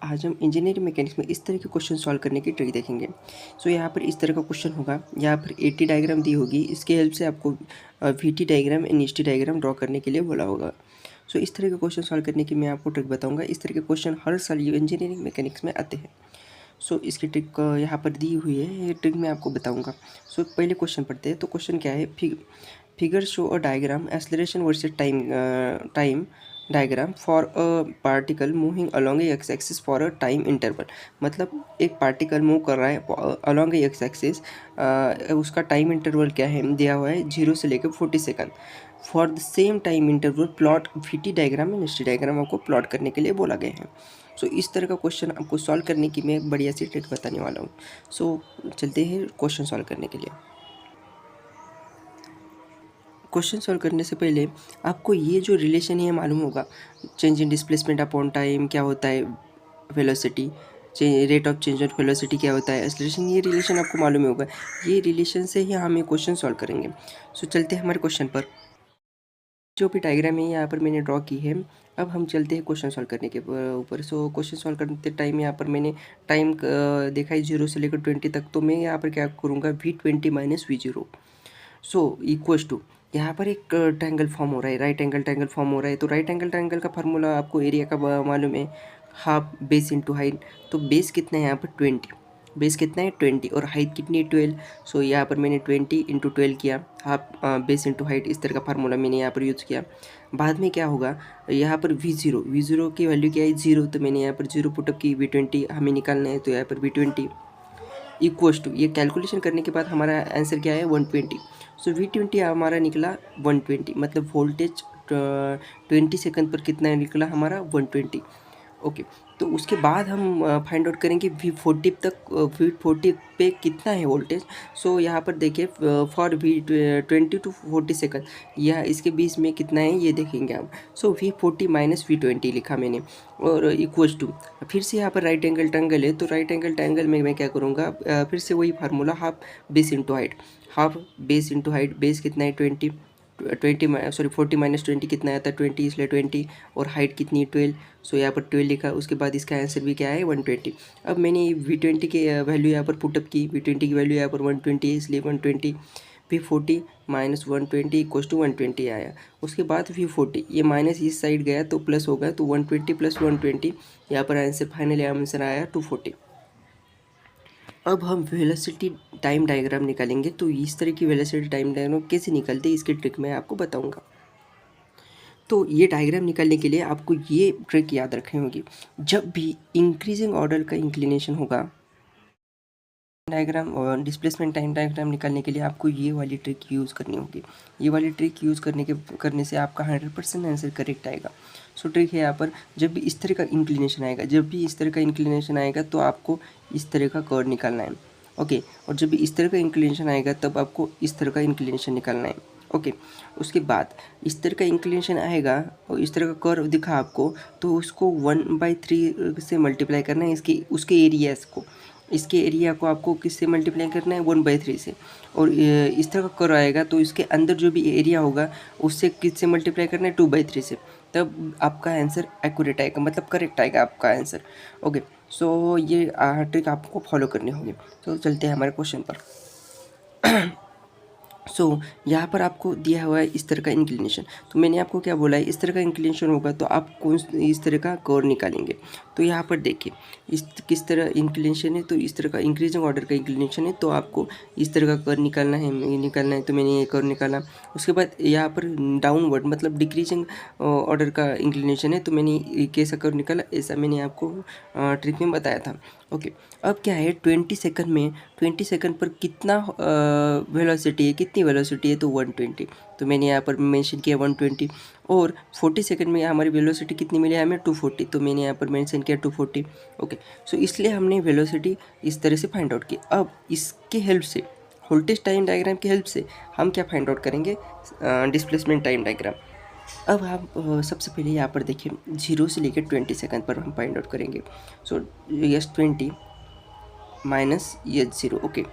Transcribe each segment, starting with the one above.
आज हम engineering mechanics में इस तरह के क्वेश्चन सॉल्व करने की ट्रिक देखेंगे। यहाँ पर इस तरह का क्वेश्चन होगा, यहाँ पर एटी डायग्राम दी होगी, इसके हेल्प से आपको VT diagram and ET diagram draw करने के लिए बोला होगा। इस तरह के क्वेश्चन सॉल्व करने की मैं आपको ट्रिक बताऊँगा। इस तरह के क्वेश्चन हर साल इंजीनियरिंग मैकेनिक्स में आते हैं। इसकी ट्रिक यहाँ पर दी हुई है, ये ट्रिक मैं आपको बताऊँगा। पहले क्वेश्चन पढ़ते हैं। तो क्वेश्चन क्या है, figure show a diagram acceleration versus time diagram for a particle moving along A x axis for a time interval. मतलब एक पार्टिकल मूव कर रहा है अलॉन्ग ए एक्स एक्सिस, उसका टाइम इंटरवल क्या है, दिया हुआ है 0 से लेकर 40 second. For the same time interval plot VT diagram and ST diagram आपको प्लॉट करने के लिए बोला गया है। इस तरह का क्वेश्चन आपको सॉल्व करने की मैं बढ़िया सी ट्रिक बताने वाला हूँ। चलते हैं क्वेश्चन सॉल्व करने के लिए। क्वेश्चन सॉल्व करने से पहले आपको ये जो रिलेशन है मालूम होगा, change in displacement upon time क्या होता है, velocity rate of change of velocity क्या होता है, एक्सेलरेशन, ये रिलेशन आपको मालूम ही होगा। ये रिलेशन से ही हम ये क्वेश्चन सॉल्व करेंगे। चलते हैं हमारे क्वेश्चन पर। जो भी डायग्राम है यहाँ पर मैंने ड्रॉ की है। अब हम चलते हैं क्वेश्चन सॉल्व करने के ऊपर। क्वेश्चन सॉल्व करते टाइम यहाँ पर मैंने टाइम देखा है 0 से लेकर 20 तक। तो मैं यहाँ पर क्या करूँगा, V20 minus V0 equals to, यहाँ पर एक ट्रायंगल फॉर्म हो रहा है, राइट एंगल ट्रायंगल फॉर्म हो रहा है। तो राइट एंगल ट्रायंगल का फार्मूला आपको एरिया का मालूम है, हाफ बेस इंटू हाइट। तो बेस कितना है यहाँ पर 20, बेस कितना है 20 और हाइट कितनी है 12। यहाँ पर मैंने 20 इंटू 12 किया, हाफ बेस इंटू हाइट, इस तरह का फार्मूला मैंने यहाँ पर यूज़ किया। बाद में क्या होगा, यहाँ पर V0 की वैल्यू क्या है 0, तो मैंने यहाँ पर 0 पुटअप की, V20 हमें निकालना है, तो यहाँ पर V20 इक्वल्स टू, ये कैलकुलेशन करने के बाद हमारा आंसर क्या है 120। V20 हमारा निकला 120, मतलब वोल्टेज 20 सेकंड पर कितना निकला हमारा 120। ओके, तो उसके बाद हम फाइंड आउट करेंगे V40 तक, V40 पे कितना है वोल्टेज। यहाँ पर देखिए फॉर V20 टू 40 सेकंड, यह इसके बीच में कितना है ये देखेंगे हम। V40 माइनस V20 लिखा मैंने, और इक्वल्स टू, फिर से यहाँ पर राइट एंगल ट्रायंगल है, तो राइट एंगल ट्रायंगल में मैं क्या करूँगा, फिर से वही formula, half base into height, half base into height, base कितना है 20, 40 माइनस 20 कितना आता है 20, इसलिए 20, और हाइट कितनी है 12। यहाँ पर 12 लिखा, उसके बाद इसका आंसर भी क्या है 120। अब मैंने V20 की वैल्यू यहाँ पर पुटअप की, V20 की वैल्यू यहाँ पर 120 है, इसलिए 120, V40 माइनस 120 इक्वल्स टू 120 आया। उसके बाद V40, ये माइनस इस साइड गया तो प्लस होगा, तो 120 प्लस 120, यहाँ पर आंसर फाइनली आंसर आया 240। अब हम वेलोसिटी टाइम डायग्राम निकालेंगे। तो इस तरह की वेलोसिटी टाइम डायग्राम कैसे निकलते हैं, इसकी ट्रिक मैं आपको बताऊंगा। तो ये डायग्राम निकालने के लिए आपको ये ट्रिक याद रखनी होगी। जब भी इंक्रीजिंग ऑर्डर का इंक्लिनेशन होगा, डायग्राम और डिस्प्लेसमेंट टाइम डायग्राम निकालने के लिए आपको ये वाली ट्रिक यूज़ करनी होगी। ये वाली ट्रिक यूज़ करने से आपका 100% आंसर करेक्ट आएगा। ट्रिक है यहाँ पर, जब भी इस तरह का इंक्लिनेशन आएगा, तो आपको इस तरह का कर्व निकालना है। ओके, और जब भी इस तरह का इंक्लिनेशन आएगा, तब आपको इस तरह का इंक्लिनेशन निकालना है। ओके, उसके बाद इस तरह का इंक्लिनेशन आएगा और इस तरह का कर्व दिखा आपको, तो उसको 1/3 से मल्टीप्लाई करना है, उसके एरियाज को, इसके एरिया को आपको किससे मल्टीप्लाई करना है 1/3 से। और इस तरह का कर्व आएगा, तो इसके अंदर जो भी एरिया होगा उससे किससे मल्टीप्लाई करना है 2/3 से, तब आपका आंसर एक्यूरेट आएगा, मतलब करेक्ट आएगा आपका आंसर। ओके, ये ट्रिक आपको फॉलो करनी होगी। चलते हैं हमारे क्वेश्चन पर। यहाँ पर आपको दिया हुआ है इस तरह का इंक्लिनेशन। तो मैंने आपको क्या बोला है, इस तरह का इंक्लिनेशन होगा तो आप इस तरह का कर्व निकालेंगे। तो यहाँ पर देखिए किस तरह इंक्लिनेशन है, तो इस तरह का इंक्रीजिंग ऑर्डर का इंक्लिनेशन है, तो आपको इस तरह का कर्व निकालना है। तो मैंने ये कर्व निकाला। उसके बाद यहाँ पर डाउनवर्ड मतलब डिक्रीजिंग ऑर्डर का इंक्लिनेशन है, तो मैंने कैसा कर्व निकाला, ऐसा मैंने आपको ट्रिक में बताया था। ओके, अब क्या है 20 सेकंड पर कितना वेलोसिटी है, कितनी वेलोसिटी है, तो 120। तो मैंने यहाँ पर मेंशन किया 120। और 40 सेकंड में हमारी वेलोसिटी कितनी मिली हमें 240, तो मैंने यहाँ पर मेंशन किया 240। ओके, इसलिए हमने वेलोसिटी इस तरह से फाइंड आउट की। अब इसके हेल्प से, वोल्टेज टाइम डायग्राम की हेल्प से हम क्या फाइंड आउट करेंगे, डिस्प्लेसमेंट टाइम डायग्राम। अब हम सबसे पहले यहाँ पर देखिए 0 से लेकर 20 सेकंड पर हम फाइंड आउट करेंगे। यस 20 माइनस ये 0। ओके,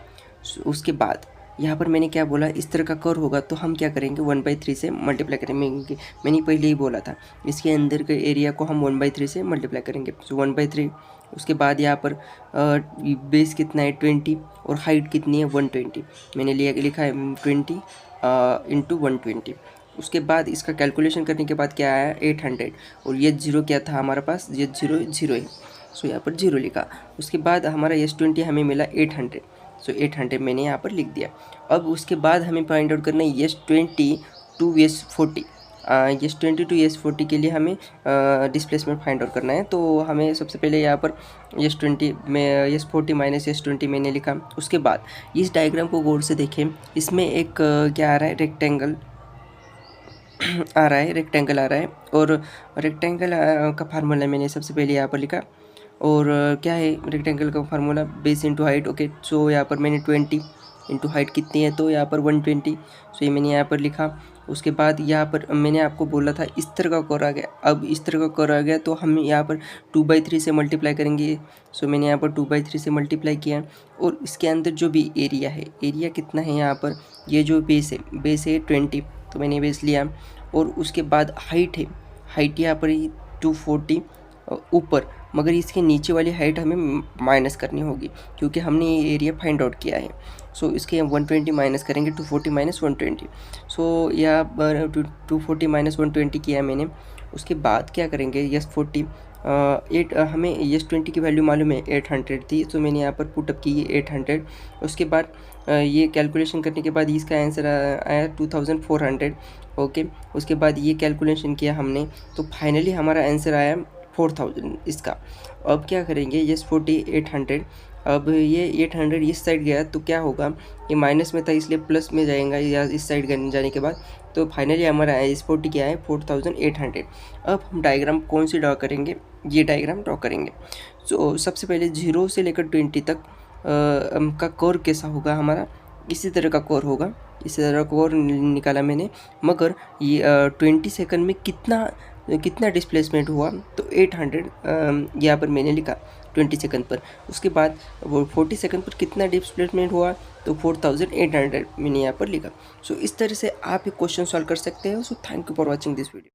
उसके बाद यहाँ पर मैंने क्या बोला, इस तरह का कर्व होगा तो हम क्या करेंगे 1/3 से मल्टीप्लाई करेंगे। मैंने पहले ही बोला था इसके अंदर के एरिया को हम 1/3 से मल्टीप्लाई करेंगे। सो 1/3, उसके बाद यहाँ पर बेस कितना है 20 और हाइट कितनी है 120। मैंने लिखा है 20 इंटू 120। उसके बाद इसका कैलकुलेशन करने के बाद क्या आया 800, और ये जीरो क्या था हमारे पास, ये जीरो जीरो है, सो यहाँ पर जीरो लिखा। उसके बाद हमारा S20 हमें मिला 800, सो 800 मैंने यहाँ पर लिख दिया। अब उसके बाद हमें फाइंड आउट करना है S20 to S40। S20 to S40 के लिए हमें डिस्प्लेसमेंट फाइंड आउट करना है। तो हमें सबसे पहले यहाँ पर S20 में S40 माइनस S20 मैंने लिखा। उसके बाद इस डायग्राम को गौर से देखें, इसमें एक क्या आ रहा है, रेक्टेंगल आ रहा है, और रेक्टेंगल का फार्मूला मैंने सबसे पहले यहाँ पर लिखा। और क्या है रेक्टेंगल का formula, base into height. Okay, so यहाँ पर मैंने 20 इंटू हाइट कितनी है, तो यहाँ पर 120, सो ये मैंने यहाँ पर लिखा। उसके बाद यहाँ पर मैंने आपको बोला था इस तरह का कर्व आ गया। अब इस तरह का कर्व आ गया तो हम यहाँ पर 2/3 से मल्टीप्लाई करेंगे। सो मैंने यहाँ पर 2/3 से मल्टीप्लाई किया, और इसके अंदर जो भी एरिया है, एरिया कितना है यहाँ पर, ये जो बेस है 20, तो मैंने बेस लिया। और उसके बाद हाइट यहाँ पर 240 ऊपर, मगर इसके नीचे वाली हाइट हमें माइनस करनी होगी क्योंकि हमने ये एरिया फाइंड आउट किया है। सो इसके 120 माइनस करेंगे, 240 माइनस 120। सो या 240 माइनस 120 किया मैंने। उसके बाद क्या करेंगे, S40 हमें S20 की वैल्यू मालूम है 800 थी, तो मैंने यहाँ पर पुटअप की 800। उसके बाद ये कैलकुलेशन करने के बाद इसका आंसर आया 2400। ओके, उसके बाद ये कैलकुलेशन किया हमने, तो फाइनली हमारा आंसर आया 4000 इसका। अब क्या करेंगे, S40 800, अब ये 800 इस साइड गया तो क्या होगा, ये माइनस में था इसलिए प्लस में जाएगा या इस साइड जाने के बाद, तो फाइनली हमारा S40 क्या है 4800। अब हम डायग्राम कौन सी ड्रॉ करेंगे, ये डायग्राम ड्रॉ करेंगे। सो सबसे पहले 0 से लेकर 20 तक का कर्व कैसा होगा हमारा, इसी तरह का कर्व होगा। इसी तरह का कर्व निकाला मैंने, मगर ये 20 सेकंड में कितना डिस्प्लेसमेंट हुआ, तो 800 यहाँ पर मैंने लिखा 20 सेकंड पर। उसके बाद वो 40 सेकंड पर कितना डिस्प्लेसमेंट हुआ, तो 4800 मैंने यहाँ पर लिखा। सो इस तरह से आप एक क्वेश्चन सॉल्व कर सकते हो। So thank you for watching this video.